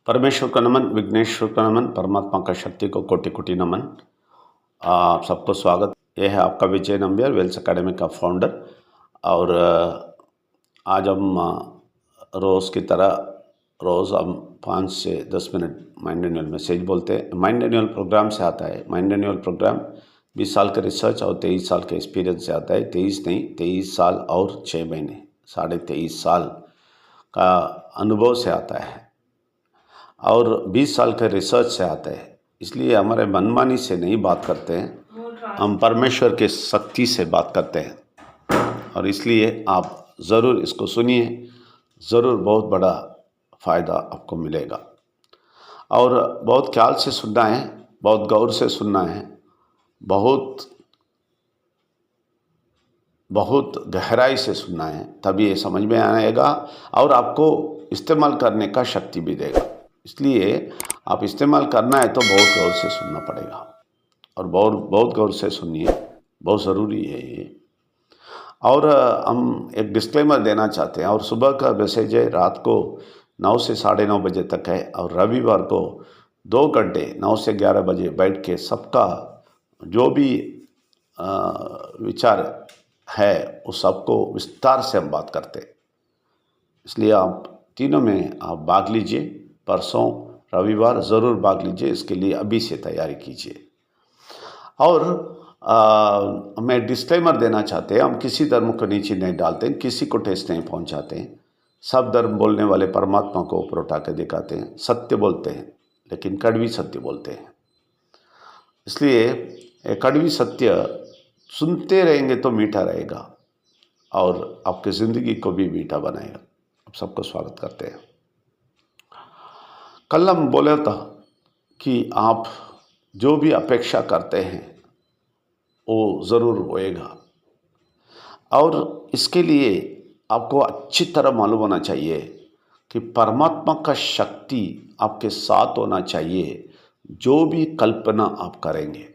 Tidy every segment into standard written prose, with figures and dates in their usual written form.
परमेश्वर का नमन, विघ्नेश्वर का नमन, परमात्मा का शक्ति को कोटि कोटि नमन। आप सबको स्वागत। यह है आपका विजय नंबियार, वेल्स अकेडमी का फाउंडर। और आज हम रोज़ की तरह रोज़ हम 5 से 10 मिनट माइंड एनुअल मैसेज बोलते हैं। माइंड एनुअल प्रोग्राम से आता है। माइंड एनुअल प्रोग्राम 20 साल के रिसर्च और 23 साल के एक्सपीरियंस से आता है। 23 नहीं, 23 साल और 6 महीने, 23.5 साल का अनुभव से आता है और 20 साल के रिसर्च से आता है। इसलिए हमारे मनमानी से नहीं बात करते हैं, हम परमेश्वर के शक्ति से बात करते हैं। और इसलिए आप ज़रूर इसको सुनिए, ज़रूर बहुत बड़ा फ़ायदा आपको मिलेगा। और बहुत ख्याल से सुनना है, बहुत गौर से सुनना है, बहुत गहराई से सुनना है, तभी ये समझ में आएगा और आपको इस्तेमाल करने का शक्ति भी देगा। इसलिए आप इस्तेमाल करना है तो बहुत गौर से सुनना पड़ेगा और बहुत गौर से सुनिए, बहुत ज़रूरी है ये। और हम एक डिस्क्लेमर देना चाहते हैं। और सुबह का मैसेज है, रात को 9 से 9:30 बजे तक है और रविवार को 2 घंटे 9 से 11 बजे बैठ के सबका जो भी विचार है उस सबको विस्तार से हम बात करते हैं। इसलिए आप तीनों में आप भाग लीजिए। परसों रविवार ज़रूर भाग लीजिए, इसके लिए अभी से तैयारी कीजिए। और मैं डिस्क्लेमर देना चाहते हैं, हम किसी धर्म को नीचे नहीं डालते हैं, किसी को ठेस नहीं पहुंचाते हैं। सब धर्म बोलने वाले परमात्मा को ऊपर उठा के दिखाते हैं, सत्य बोलते हैं लेकिन कड़वी सत्य बोलते हैं। इसलिए ये कड़वी सत्य सुनते रहेंगे तो मीठा रहेगा और आपकी ज़िंदगी को भी मीठा बनाएगा। आप सबको स्वागत करते हैं। कल हम बोला था कि आप जो भी अपेक्षा करते हैं वो ज़रूर होएगा। और इसके लिए आपको अच्छी तरह मालूम होना चाहिए कि परमात्मा का शक्ति आपके साथ होना चाहिए। जो भी कल्पना आप करेंगे,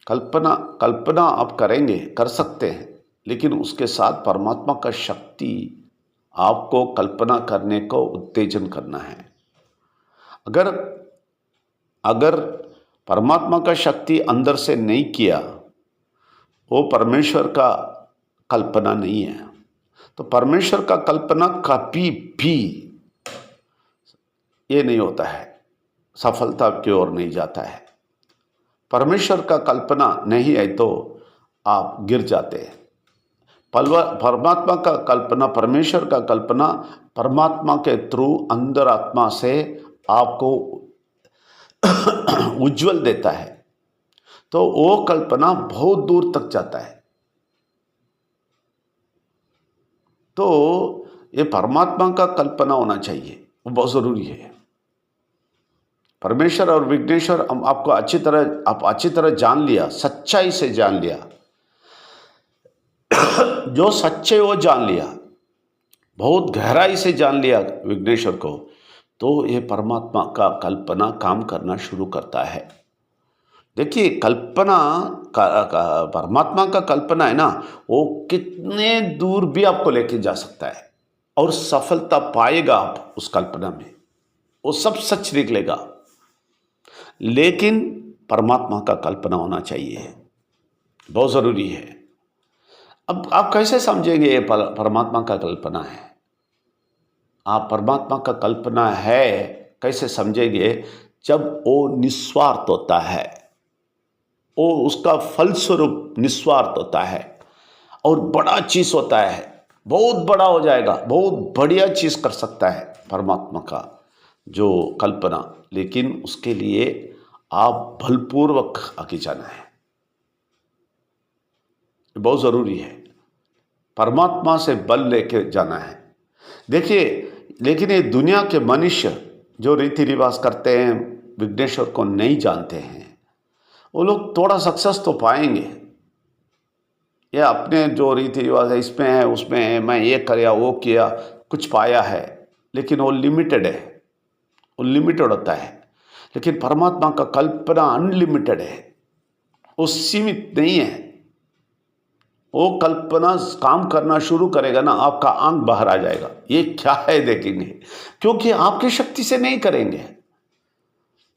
कल्पना आप करेंगे, कर सकते हैं, लेकिन उसके साथ परमात्मा का शक्ति आपको कल्पना करने को उत्तेजन करना है। अगर परमात्मा का शक्ति अंदर से नहीं किया, वो परमेश्वर का कल्पना नहीं है। तो परमेश्वर का कल्पना कभी भी ये नहीं होता है, सफलता की ओर नहीं जाता है। परमेश्वर का कल्पना नहीं है तो आप गिर जाते हैं। परमात्मा का कल्पना, परमेश्वर का कल्पना परमात्मा के थ्रू अंदर आत्मा से आपको उज्जवल देता है, तो वो कल्पना बहुत दूर तक जाता है। तो ये परमात्मा का कल्पना होना चाहिए, वो बहुत ज़रूरी है। परमेश्वर और विघ्नेश्वर आप अच्छी तरह जान लिया, सच्चाई से जान लिया, जो सच्चे वो जान लिया, बहुत गहराई से जान लिया विघ्नेश्वर को, तो ये परमात्मा का कल्पना काम करना शुरू करता है। देखिए, कल्पना परमात्मा का कल्पना है ना, वो कितने दूर भी आपको लेके जा सकता है और सफलता पाएगा आप उस कल्पना में, वो सब सच निकलेगा। लेकिन परमात्मा का कल्पना होना चाहिए, बहुत ज़रूरी है। अब आप कैसे समझेंगे ये परमात्मा का कल्पना है? आप परमात्मा का कल्पना है कैसे समझेंगे? जब वो निस्वार्थ होता है, वो उसका फलस्वरूप निस्वार्थ होता है और बड़ा चीज़ होता है, बहुत बड़ा हो जाएगा, बहुत बढ़िया चीज़ कर सकता है परमात्मा का जो कल्पना। लेकिन उसके लिए आप बलपूर्वक आगे जाना है, बहुत ज़रूरी है। परमात्मा से बल लेके जाना है। देखिए, लेकिन ये दुनिया के मनुष्य जो रीति रिवाज करते हैं, विघ्नेश्वर को नहीं जानते हैं, वो लोग थोड़ा सक्सेस तो पाएंगे। ये अपने जो रीति रिवाज है, इसमें है उसमें है, मैं ये किया वो किया, कुछ पाया है, लेकिन वो लिमिटेड है, वो लिमिटेड होता है। लेकिन परमात्मा का कल्पना अनलिमिटेड है, वो सीमित नहीं है, वो कल्पना काम करना शुरू करेगा ना, आपका आंख बाहर आ जाएगा, ये क्या है देखेंगे, क्योंकि आपकी शक्ति से नहीं करेंगे।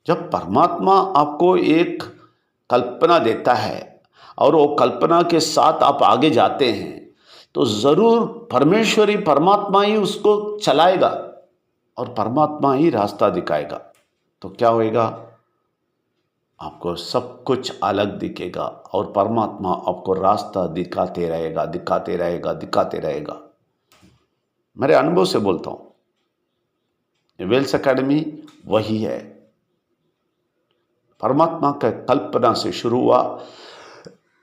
जब परमात्मा आपको एक कल्पना देता है और वो कल्पना के साथ आप आगे जाते हैं, तो ज़रूर परमेश्वरी परमात्मा ही उसको चलाएगा और परमात्मा ही रास्ता दिखाएगा। तो क्या होएगा, आपको सब कुछ अलग दिखेगा और परमात्मा आपको रास्ता दिखाते रहेगा, दिखाते रहेगा, दिखाते रहेगा। मेरे अनुभव से बोलता हूँ, वेल्स एकेडमी वही है। परमात्मा के कल्पना से शुरू हुआ,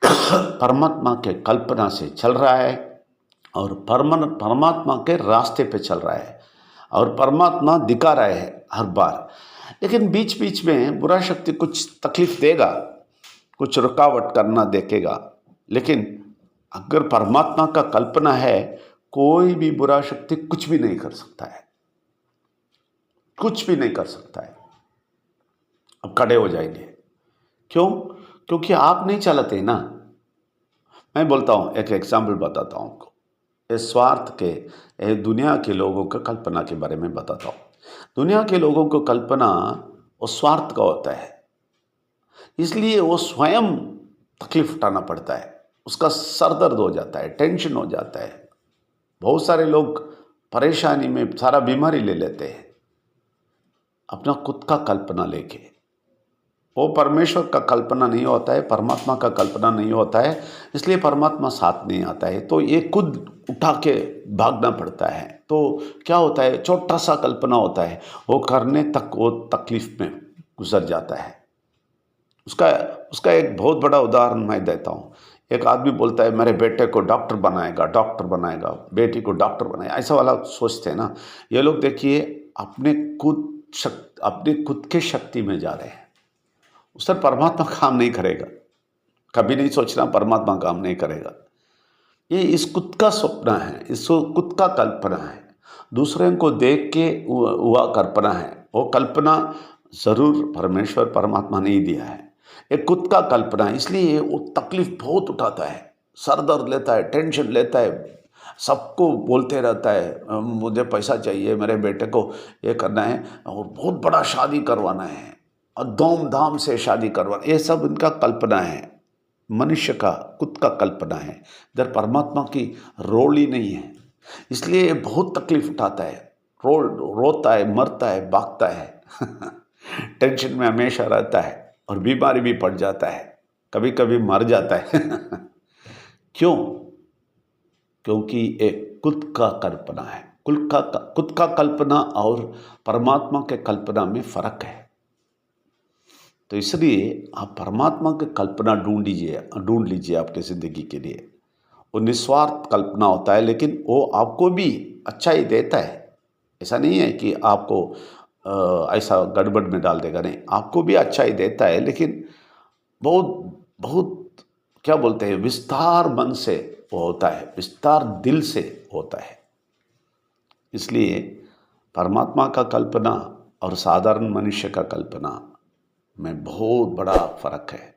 परमात्मा के कल्पना से चल रहा है और परमात्मा के रास्ते पे चल रहा है और परमात्मा दिखा रहा है हर बार। लेकिन बीच बीच में बुरा शक्ति कुछ तकलीफ देगा, कुछ रुकावट करना देखेगा, लेकिन अगर परमात्मा का कल्पना है, कोई भी बुरा शक्ति कुछ भी नहीं कर सकता है, कुछ भी नहीं कर सकता है। अब खड़े हो जाएंगे, क्यों? क्योंकि आप नहीं चलाते ना। मैं बोलता हूँ, एक एग्जाम्पल बताता हूँ आपको, इस स्वार्थ के दुनिया के लोगों का कल्पना के बारे में बताता हूँ। दुनिया के लोगों को कल्पना वो स्वार्थ का होता है, इसलिए वो स्वयं तकलीफ उठाना पड़ता है, उसका सर दर्द हो जाता है, टेंशन हो जाता है। बहुत सारे लोग परेशानी में सारा बीमारी ले लेते हैं अपना खुद का कल्पना लेके। वो परमेश्वर का कल्पना नहीं होता है, परमात्मा का कल्पना नहीं होता है, इसलिए परमात्मा साथ नहीं आता है। तो ये खुद उठा के भागना पड़ता है। तो क्या होता है, छोटा सा कल्पना होता है, वो करने तक वो तकलीफ में गुजर जाता है। उसका एक बहुत बड़ा उदाहरण मैं देता हूँ। एक आदमी बोलता है मेरे बेटे को डॉक्टर बनाएगा, डॉक्टर बनाएगा, बेटी को डॉक्टर बनाएगा, ऐसा वाला सोचते हैं ना। ये लोग देखिए अपने खुद के शक्ति में जा रहे हैं, उस पर परमात्मा काम नहीं करेगा। कभी नहीं सोचना परमात्मा काम नहीं करेगा। ये इस खुद का स्वप्न है, इसको खुद का कल्पना है, दूसरे को देख के हुआ कल्पना है। वो कल्पना ज़रूर परमेश्वर परमात्मा ने ही दिया है, एक खुद का कल्पना है, इसलिए वो तकलीफ बहुत उठाता है, सर दर्द लेता है, टेंशन लेता है, सबको बोलते रहता है मुझे पैसा चाहिए, मेरे बेटे को ये करना है और बहुत बड़ा शादी करवाना है और धूमधाम से शादी करवाना। ये सब इनका कल्पना है, मनुष्य का खुद का कल्पना है। इधर परमात्मा की रोल ही नहीं है, इसलिए बहुत तकलीफ उठाता है, रोता है, मरता है, भागता है टेंशन में हमेशा रहता है और बीमारी भी पड़ जाता है, कभी कभी मर जाता है क्यों? क्योंकि एक खुद का कल्पना है। खुद का कल्पना और परमात्मा के कल्पना में फ़र्क है। तो इसलिए आप परमात्मा की कल्पना ढूंढ लीजिए अपनी ज़िंदगी के लिए। वो निस्वार्थ कल्पना होता है, लेकिन वो आपको भी अच्छा ही देता है। ऐसा नहीं है कि आपको ऐसा गड़बड़ में डाल देगा, नहीं, आपको भी अच्छा ही देता है, लेकिन बहुत बहुत क्या बोलते हैं, विस्तार मन से वो होता है, विस्तार दिल से होता है। इसलिए परमात्मा का कल्पना और साधारण मनुष्य का कल्पना में बहुत बड़ा फर्क है,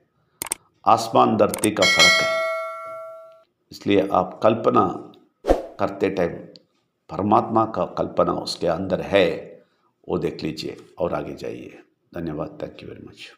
आसमान धरती का फर्क है। इसलिए आप कल्पना करते टाइम परमात्मा का कल्पना उसके अंदर है, वो देख लीजिए और आगे जाइए। धन्यवाद। Thank you very much.